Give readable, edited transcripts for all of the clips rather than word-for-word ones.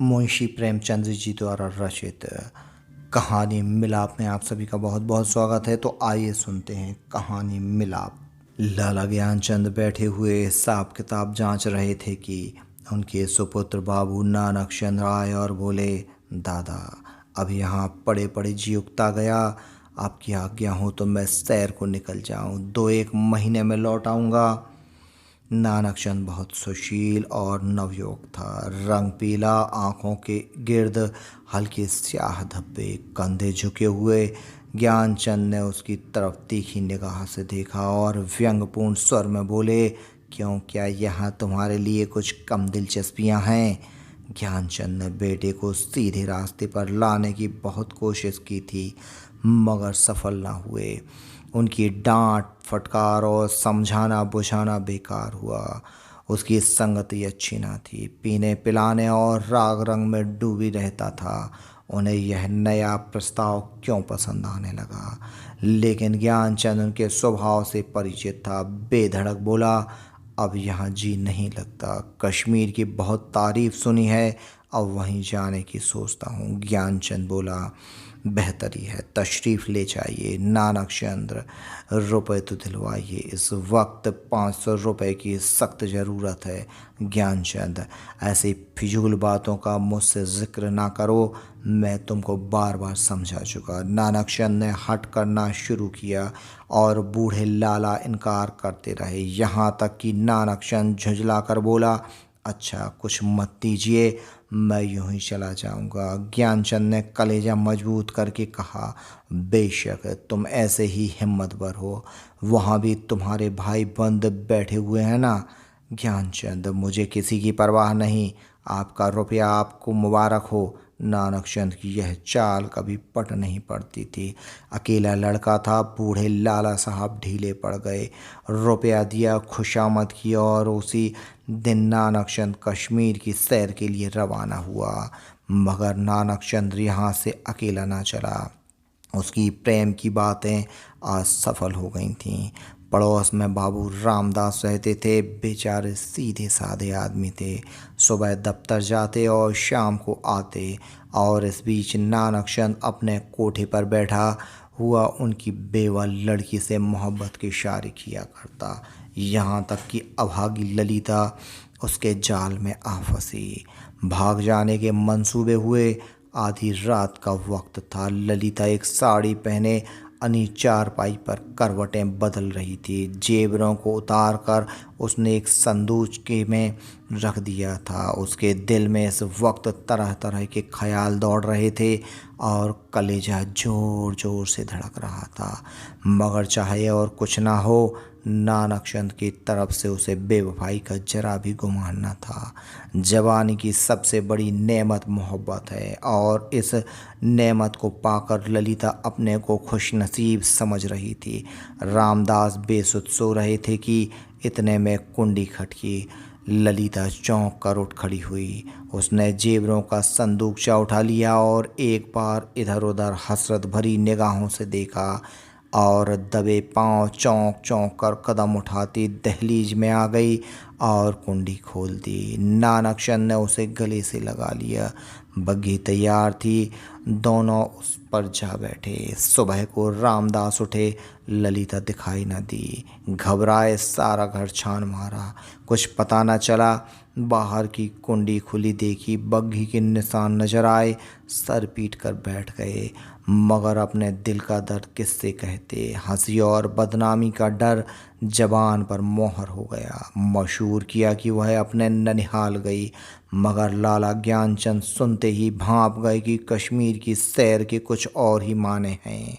मुंशी प्रेमचंद जी द्वारा रचित कहानी मिलाप में आप सभी का बहुत बहुत स्वागत है। तो आइए सुनते हैं कहानी मिलाप। लाला ज्ञानचंद बैठे हुए हिसाब किताब जांच रहे थे कि उनके सुपुत्र बाबू नानक चंद्र आए और बोले, दादा अब यहाँ पड़े पड़े जी उगता गया। आपकी आज्ञा हो तो मैं सैर को निकल जाऊं, 2-1 महीने में लौट आऊँगा। नानकचंद बहुत सुशील और नवयुवक था। रंग पीला, आंखों के गिर्द हल्के स्याह धब्बे, कंधे झुके हुए। ज्ञानचंद ने उसकी तरफ तीखी निगाह से देखा और व्यंग्यपूर्ण स्वर में बोले, क्यों, क्या यहाँ तुम्हारे लिए कुछ कम दिलचस्पियाँ हैं? ज्ञानचंद ने बेटे को सीधे रास्ते पर लाने की बहुत कोशिश की थी, मगर सफल न हुए। उनकी डांट फटकार और समझाना बुझाना बेकार हुआ। उसकी संगति अच्छी ना थी, पीने पिलाने और राग रंग में डूबी रहता था। उन्हें यह नया प्रस्ताव क्यों पसंद आने लगा, लेकिन ज्ञानचंद उनके स्वभाव से परिचित था। बेधड़क बोला, अब यहाँ जी नहीं लगता। कश्मीर की बहुत तारीफ सुनी है, अब वहीं जाने की सोचता हूँ। ज्ञानचंद बोला, बेहतरी है, तशरीफ़ ले जाइए। नानक चंद्र, रुपए तो दिलवाइए, इस वक्त 500 रुपए की सख्त ज़रूरत है। ज्ञानचंद, ऐसी फिजूल बातों का मुझसे जिक्र ना करो, मैं तुमको बार बार समझा चुका। नानकचंद ने हट करना शुरू किया और बूढ़े लाला इनकार करते रहे, यहाँ तक कि नानकचंद झुंझला कर बोला, अच्छा कुछ मत दीजिए, मैं यूं ही चला जाऊंगा। ज्ञानचंद ने कलेजा मजबूत करके कहा, बेशक तुम ऐसे ही हिम्मतवर हो, वहाँ भी तुम्हारे भाई बंद बैठे हुए हैं ना। ज्ञानचंद, मुझे किसी की परवाह नहीं, आपका रुपया आपको मुबारक हो। नानकचंद की यह चाल कभी पट नहीं पड़ती थी। अकेला लड़का था, बूढ़े लाला साहब ढीले पड़ गए। रुपया दिया, खुशामद की और उसी दिन नानकचंद कश्मीर की सैर के लिए रवाना हुआ। मगर नानकचंद यहाँ से अकेला ना चला। उसकी प्रेम की बातें आज सफल हो गई थीं। पड़ोस में बाबू रामदास रहते थे, बेचारे सीधे साधे आदमी थे। सुबह दफ्तर जाते और शाम को आते, और इस बीच नानकचंद अपने कोठे पर बैठा हुआ उनकी बेवा लड़की से मोहब्बत के इशारे किया करता। यहाँ तक कि अभागी ललिता उसके जाल में आ फंसी। भाग जाने के मंसूबे हुए। आधी रात का वक्त था। ललिता एक साड़ी पहने अनी चारपाई पर करवटें बदल रही थी। जेवरों को उतार कर उसने एक संदूक के में रख दिया था। उसके दिल में इस वक्त तरह तरह के ख्याल दौड़ रहे थे और कलेजा जोर जोर से धड़क रहा था। मगर चाहे और कुछ ना हो, नानकचंद की तरफ से उसे बेवफाई का जरा भी गुमान न था। जवानी की सबसे बड़ी नेमत मोहब्बत है, और इस नेमत को पाकर ललिता अपने को खुशनसीब समझ रही थी। रामदास बेसुध सो रहे थे कि इतने में कुंडी खटकी। ललिता चौंक कर उठ खड़ी हुई। उसने जेवरों का संदूकचा उठा लिया और एक बार इधर उधर हसरत भरी निगाहों से देखा, और दबे पांव चौंक चौंक कर कदम उठाती दहलीज में आ गई और कुंडी खोल दी। नानकचंद ने उसे गले से लगा लिया। बग्घी तैयार थी, दोनों उस पर जा बैठे। सुबह को रामदास उठे, ललिता दिखाई न दी। घबराए सारा घर छान मारा, कुछ पता न चला। बाहर की कुंडी खुली देखी, बग्घी के निशान नजर आए। सर पीट कर बैठ गए, मगर अपने दिल का दर्द किससे कहते। हंसी और बदनामी का डर जबान पर मोहर हो गया। मशहूर किया कि वह अपने ननिहाल गई, मगर लाला ज्ञानचंद सुनते ही भांप गए कि कश्मीर की सैर के कुछ और ही माने हैं।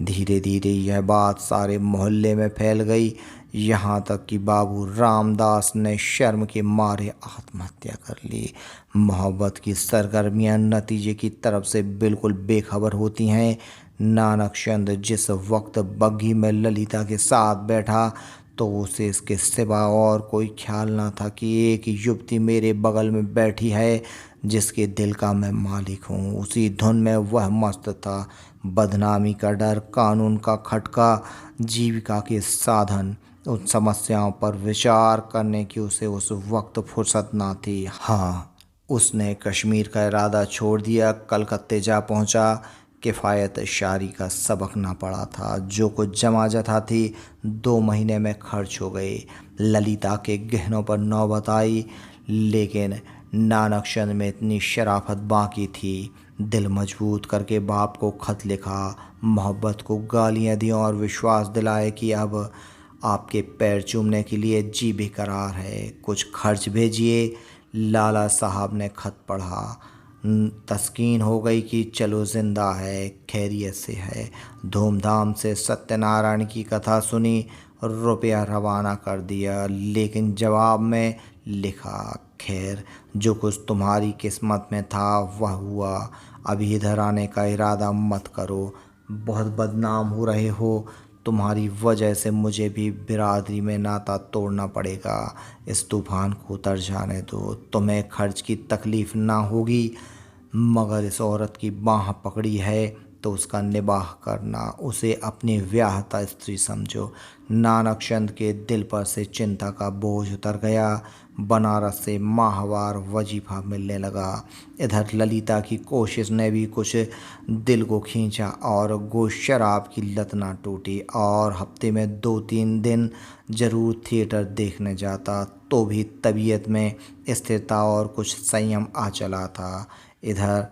धीरे धीरे यह बात सारे मोहल्ले में फैल गई, यहाँ तक कि बाबू रामदास ने शर्म के मारे आत्महत्या कर ली। मोहब्बत की सरगर्मियाँ नतीजे की तरफ से बिल्कुल बेखबर होती हैं। नानकचंद जिस वक्त बग्घी में ललिता के साथ बैठा, तो उसे इसके सिवा और कोई ख्याल ना था कि एक युवती मेरे बगल में बैठी है जिसके दिल का मैं मालिक हूँ। उसी धुन में वह मस्त था। बदनामी का डर, कानून का खटका, जीविका के साधन, उन समस्याओं पर विचार करने की उसे उस वक्त फुर्सत ना थी। हाँ, उसने कश्मीर का इरादा छोड़ दिया, कलकत्ते जा पहुंचा। किफ़ायत शारी का सबक ना पड़ा था। जो कुछ जमा जथा थी 2 महीने में खर्च हो गई। ललिता के गहनों पर नौबत आई, लेकिन नानकचंद में इतनी शराफत बाकी थी। दिल मजबूत करके बाप को खत लिखा, मोहब्बत को गालियां दी और विश्वास दिलाए कि अब आपके पैर चूमने के लिए जी बेकरार है, कुछ खर्च भेजिए। लाला साहब ने खत पढ़ा। तस्कीन हो गई कि चलो जिंदा है, खैरियत से है। धूमधाम से सत्यनारायण की कथा सुनी, रुपया रवाना कर दिया, लेकिन जवाब में लिखा, खैर जो कुछ तुम्हारी किस्मत में था वह हुआ। अभी इधर आने का इरादा मत करो, बहुत बदनाम हो रहे हो। तुम्हारी वजह से मुझे भी बिरादरी में नाता तोड़ना पड़ेगा। इस तूफान को उतर जाने दो, तुम्हें खर्च की तकलीफ ना होगी, मगर इस औरत की बाह पकड़ी है तो उसका निबाह करना, उसे अपनी ब्याहता स्त्री समझो। नानकचंद के दिल पर से चिंता का बोझ उतर गया। बनारस से माहवार वजीफा मिलने लगा। इधर ललिता की कोशिश ने भी कुछ दिल को खींचा और गो शराब की लत ना टूटी। और हफ्ते में 2-3 दिन जरूर थिएटर देखने जाता, तो भी तबीयत में स्थिरता और कुछ संयम आ चला था। इधर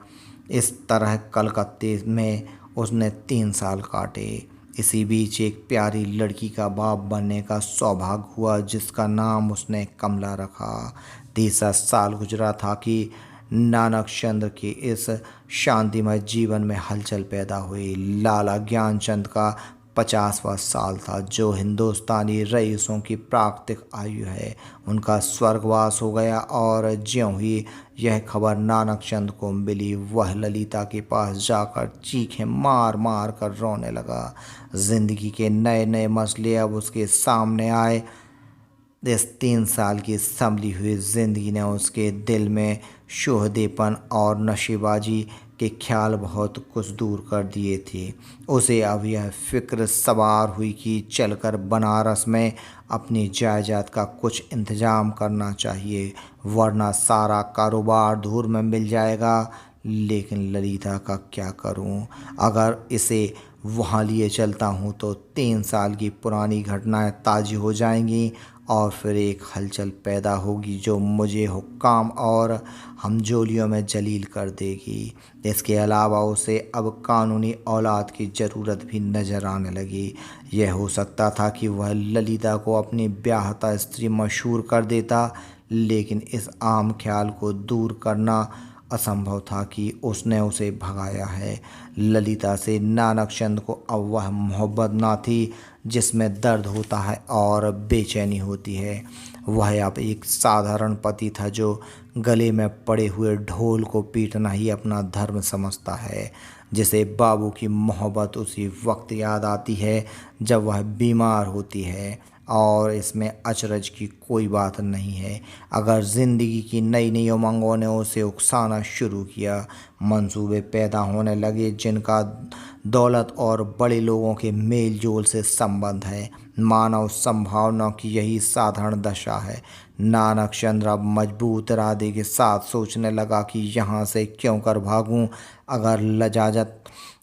इस तरह कलकत्ते में उसने 3 साल काटे। इसी बीच एक प्यारी लड़की का बाप बनने का सौभाग्य हुआ, जिसका नाम उसने कमला रखा। 30 साल गुजरा था कि नानकचंद के इस शांतिमय जीवन में हलचल पैदा हुई। लाला ज्ञानचंद का 50वां साल था, जो हिंदुस्तानी रईसों की प्राकृतिक आयु है। उनका स्वर्गवास हो गया और ज्यों ही यह खबर नानकचंद को मिली, वह ललिता के पास जाकर चीखें मार मार कर रोने लगा। जिंदगी के नए नए मसले अब उसके सामने आए। इस 3 साल की संभली हुई जिंदगी ने उसके दिल में शोहदेपन और नशेबाजी के ख्याल बहुत कुछ दूर कर दिए थे। उसे अब यह फिक्र सवार हुई कि चलकर बनारस में अपनी जायदाद का कुछ इंतजाम करना चाहिए, वरना सारा कारोबार धूल में मिल जाएगा। लेकिन ललिता का क्या करूं? अगर इसे वहाँ लिए चलता हूँ तो 3 साल की पुरानी घटनाएं ताज़ी हो जाएंगी और फिर एक हलचल पैदा होगी जो मुझे हुक्काम और हमजोलियों में जलील कर देगी। इसके अलावा उसे अब कानूनी औलाद की ज़रूरत भी नज़र आने लगी। यह हो सकता था कि वह ललिता को अपनी ब्याहता स्त्री मशहूर कर देता, लेकिन इस आम ख्याल को दूर करना असंभव था कि उसने उसे भगाया है। ललिता से नानकचंद को अब वह मोहब्बत ना थी जिसमें दर्द होता है और बेचैनी होती है। वह अब एक साधारण पति था जो गले में पड़े हुए ढोल को पीटना ही अपना धर्म समझता है, जिसे बाबू की मोहब्बत उसी वक्त याद आती है जब वह बीमार होती है। और इसमें अचरज की कोई बात नहीं है। अगर ज़िंदगी की नई नई उमंगों ने उसे उकसाना शुरू किया, मंसूबे पैदा होने लगे जिनका दौलत और बड़े लोगों के मेल जोल से संबंध है। मानव संभावनाओं की यही साधारण दशा है। नानकचंद अब मजबूत इरादे के साथ सोचने लगा कि यहाँ से क्यों कर भागूं। अगर लजाजत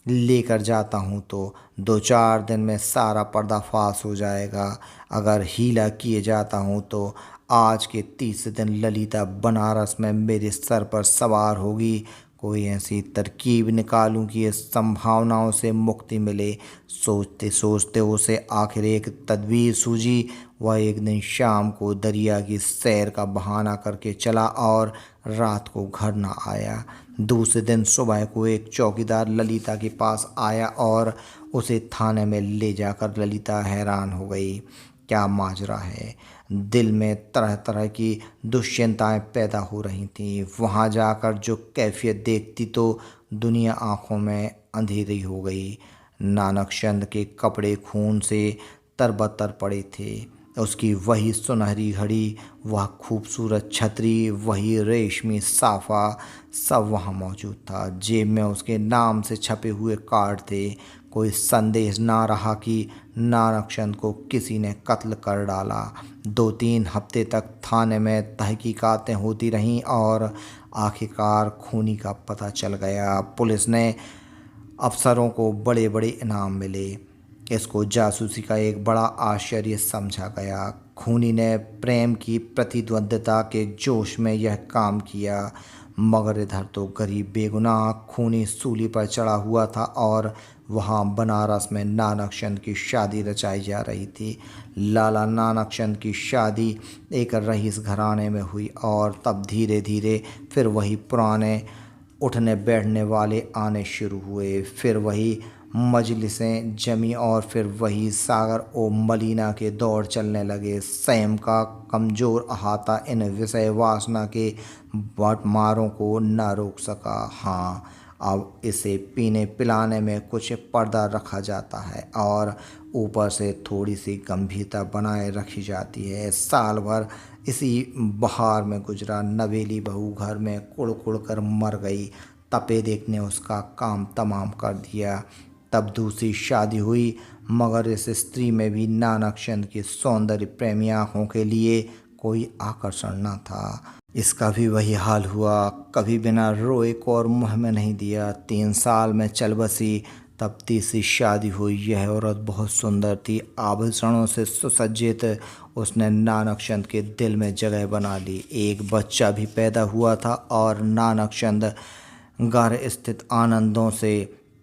लेकर जाता हूँ तो 2-4 दिन में सारा पर्दाफाश हो जाएगा। अगर हीला किए जाता हूँ तो आज के 30 दिन ललिता बनारस में मेरे सर पर सवार होगी। कोई ऐसी तरकीब निकालूं कि इस संभावनाओं से मुक्ति मिले। सोचते सोचते उसे आखिर एक तदबीर सूझी। वह एक दिन शाम को दरिया की सैर का बहाना करके चला और रात को घर न आया। दूसरे दिन सुबह को एक चौकीदार ललिता के पास आया और उसे थाने में ले जाकर ललिता हैरान हो गई। क्या माजरा है? दिल में तरह तरह की दुश्चिंताएं पैदा हो रही थीं। वहाँ जाकर जो कैफियत देखती तो दुनिया आंखों में अंधेरी हो गई। नानकचंद के कपड़े खून से तरबतर पड़े थे। उसकी वही सुनहरी घड़ी, वह खूबसूरत छतरी, वही रेशमी साफा, सब वहाँ मौजूद था। जेब में उसके नाम से छपे हुए कार्ड थे। कोई संदेह ना रहा कि नानकचंद को किसी ने कत्ल कर डाला। 2-3 हफ्ते तक थाने में तहकीकातें होती रहीं और आखिरकार खूनी का पता चल गया। पुलिस ने अफसरों को बड़े बड़े इनाम मिले। इसको जासूसी का एक बड़ा आश्चर्य समझा गया। खूनी ने प्रेम की प्रतिद्वंद्विता के जोश में यह काम किया, मगर इधर तो गरीब बेगुनाह खूनी सूली पर चढ़ा हुआ था और वहाँ बनारस में नानकचंद की शादी रचाई जा रही थी। लाला नानकचंद की शादी एक रईस घराने में हुई और तब धीरे धीरे फिर वही पुराने उठने बैठने वाले आने शुरू हुए। फिर वही मजलिसें जमी और फिर वही सागर ओ मलीना के दौर चलने लगे। स्वयं का कमज़ोर अहाता इन विषय वासना के बटमारों को न रोक सका। हाँ, अब इसे पीने पिलाने में कुछ पर्दा रखा जाता है और ऊपर से थोड़ी सी गंभीरता बनाए रखी जाती है। साल भर इसी बहार में गुजरा। नवेली बहू घर में कुड़ कुड़ कर मर गई। तपे देख ने उसका काम तमाम कर दिया। तब दूसरी शादी हुई, मगर इस स्त्री में भी नानकचंद की सौंदर्य प्रेमी आँखों के लिए कोई आकर्षण न था। इसका भी वही हाल हुआ, कभी बिना रोए को और मुँह में नहीं दिया। 3 साल में चल बसी। तब तीसरी शादी हुई। यह औरत बहुत सुंदर थी, आभूषणों से सुसज्जित। उसने नानकचंद के दिल में जगह बना ली। एक बच्चा भी पैदा हुआ था और नानकचंद घर स्थित आनंदों से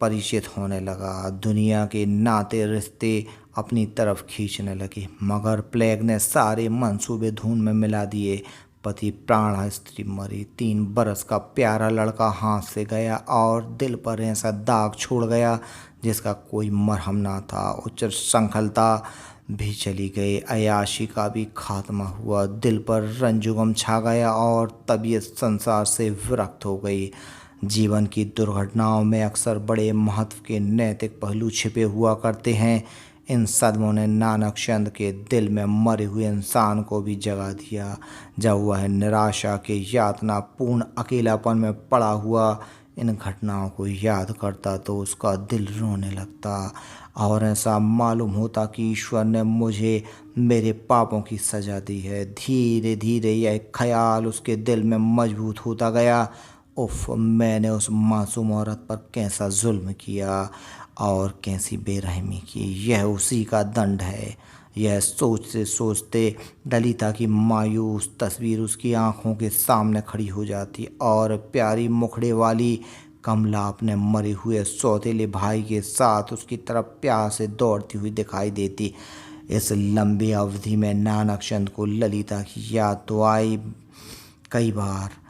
परिचित होने लगा। दुनिया के नाते रिश्ते अपनी तरफ खींचने लगे, मगर प्लेग ने सारे मंसूबे धूम में मिला दिए। पति प्राण, स्त्री मरी। 3 बरस का प्यारा लड़का हाथ से गया और दिल पर ऐसा दाग छोड़ गया जिसका कोई मरहम ना था। उच्च श्रृंखलता भी चली गई, अय्याशी का भी खात्मा हुआ। दिल पर रंजुगम छा गया और तबीयत संसार से विरक्त हो गई। जीवन की दुर्घटनाओं में अक्सर बड़े महत्व के नैतिक पहलू छिपे हुआ करते हैं। इन सदमों ने नानकचंद के दिल में मरे हुए इंसान को भी जगा दिया। जब वह निराशा के यातना पूर्ण अकेलापन में पड़ा हुआ इन घटनाओं को याद करता तो उसका दिल रोने लगता और ऐसा मालूम होता कि ईश्वर ने मुझे मेरे पापों की सज़ा दी है। धीरे धीरे यह ख्याल उसके दिल में मजबूत होता गया। उफ, मैंने उस मासूम औरत पर कैसा जुल्म किया और कैसी बेरहमी की। यह उसी का दंड है। यह सोचते सोचते ललिता की मायूस तस्वीर उसकी आंखों के सामने खड़ी हो जाती और प्यारी मुखड़े वाली कमला अपने मरे हुए सौतेले भाई के साथ उसकी तरफ प्यार से दौड़ती हुई दिखाई देती। इस लंबी अवधि में नानकचंद को ललिता की याद तो आई, कई बार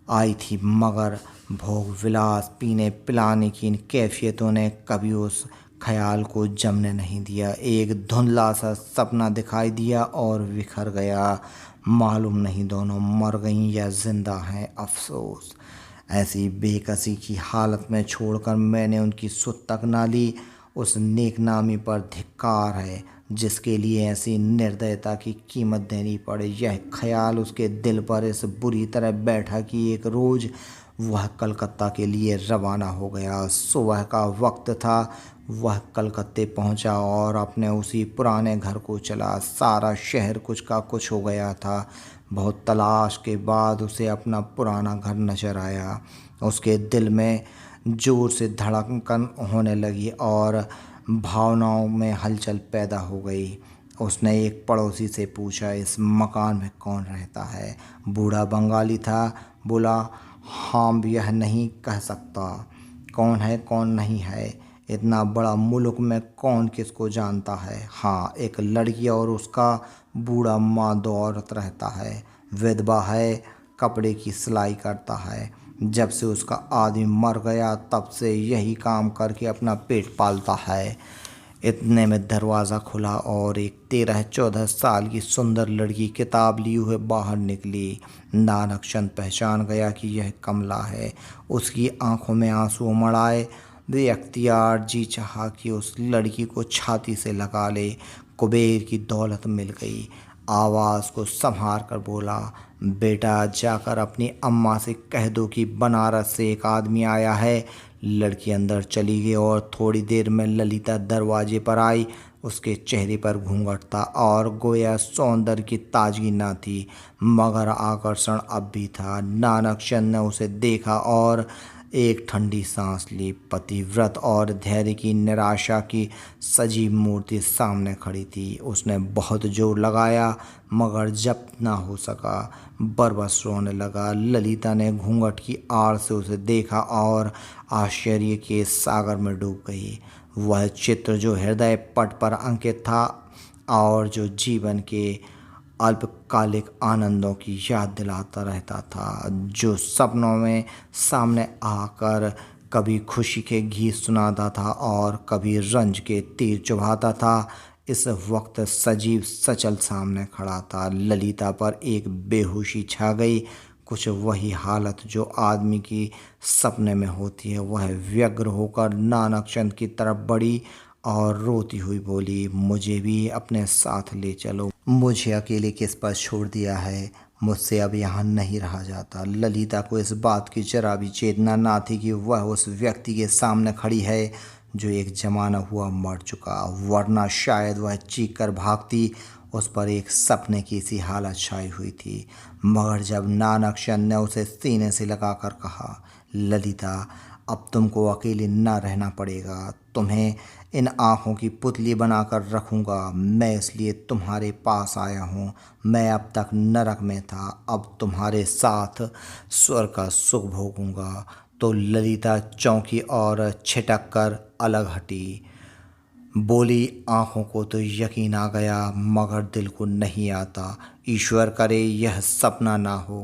आई थी, मगर भोग विलास पीने पिलाने की इन कैफियतों ने कभी उस ख्याल को जमने नहीं दिया। एक धुंधला सा सपना दिखाई दिया और बिखर गया। मालूम नहीं दोनों मर गईं या जिंदा हैं। अफसोस, ऐसी बेकसी की हालत में छोड़कर मैंने उनकी सुध तक ना ली। उस नेकनामी पर धिक्कार है जिसके लिए ऐसी निर्दयता की कीमत देनी पड़े। यह ख्याल उसके दिल पर इस बुरी तरह बैठा कि एक रोज़ वह कलकत्ता के लिए रवाना हो गया। सुबह का वक्त था। वह कलकत्ते पहुंचा और अपने उसी पुराने घर को चला। सारा शहर कुछ का कुछ हो गया था। बहुत तलाश के बाद उसे अपना पुराना घर नजर आया। उसके दिल में जोर से धड़कन होने लगी और भावनाओं में हलचल पैदा हो गई। उसने एक पड़ोसी से पूछा, इस मकान में कौन रहता है? बूढ़ा बंगाली था। बोला, हाँ, यह नहीं कह सकता कौन है कौन नहीं है। इतना बड़ा मुल्क में कौन किसको जानता है। हाँ, एक लड़की और उसका बूढ़ा मर्द औरत रहता है। विधवा है, कपड़े की सिलाई करता है। जब से उसका आदमी मर गया तब से यही काम करके अपना पेट पालता है। इतने में दरवाज़ा खुला और एक 13-14 साल की सुंदर लड़की किताब लिए हुए बाहर निकली। नानकचंद पहचान गया कि यह कमला है। उसकी आंखों में आंसू उमड़ आए। वे अख्तियार जी चाहा कि उस लड़की को छाती से लगा ले। कुबेर की दौलत मिल गई। आवाज़ को संभाल कर बोला, बेटा जाकर अपनी अम्मा से कह दो कि बनारस से एक आदमी आया है। लड़की अंदर चली गई और थोड़ी देर में ललिता दरवाजे पर आई। उसके चेहरे पर घूंघट था और गोया सौंदर्य की ताजगी न थी, मगर आकर्षण अब भी था। नानकचंद ने उसे देखा और एक ठंडी सांस ली। पतिव्रत और धैर्य की निराशा की सजीव मूर्ति सामने खड़ी थी। उसने बहुत जोर लगाया, मगर जब ना हो सका, बरबस रोने लगा। ललिता ने घूंघट की आड़ से उसे देखा और आश्चर्य के सागर में डूब गई। वह चित्र जो हृदय पट पर अंकित था और जो जीवन के अल्पकालिक आनंदों की याद दिलाता रहता था, जो सपनों में सामने आकर कभी खुशी के गीत सुनाता था और कभी रंज के तीर चुभाता था, इस वक्त सजीव सचल सामने खड़ा था। ललिता पर एक बेहोशी छा गई, कुछ वही हालत जो आदमी की सपने में होती है। वह व्यग्र होकर नानकचंद की तरफ बढ़ी और रोती हुई बोली, मुझे भी अपने साथ ले चलो, मुझे अकेले किस पर छोड़ दिया है, मुझसे अब यहाँ नहीं रहा जाता। ललिता को इस बात की जरा भी चेतना ना थी कि वह उस व्यक्ति के सामने खड़ी है जो एक जमाना हुआ मर चुका, वरना शायद वह चीख कर भागती। उस पर एक सपने की सी हालत छाई हुई थी। मगर जब नानकचंद ने उसे सीने से लगाकर कहा, ललिता, अब तुमको अकेले न रहना पड़ेगा, तुम्हें इन आँखों की पुतली बनाकर रखूँगा। मैं इसलिए तुम्हारे पास आया हूँ। मैं अब तक नरक में था, अब तुम्हारे साथ स्वर्ग का सुख भोगूंगा। तो ललिता चौंकी और छिटक कर अलग हटी। बोली, आँखों को तो यकीन आ गया, मगर दिल को नहीं आता। ईश्वर करे यह सपना ना हो।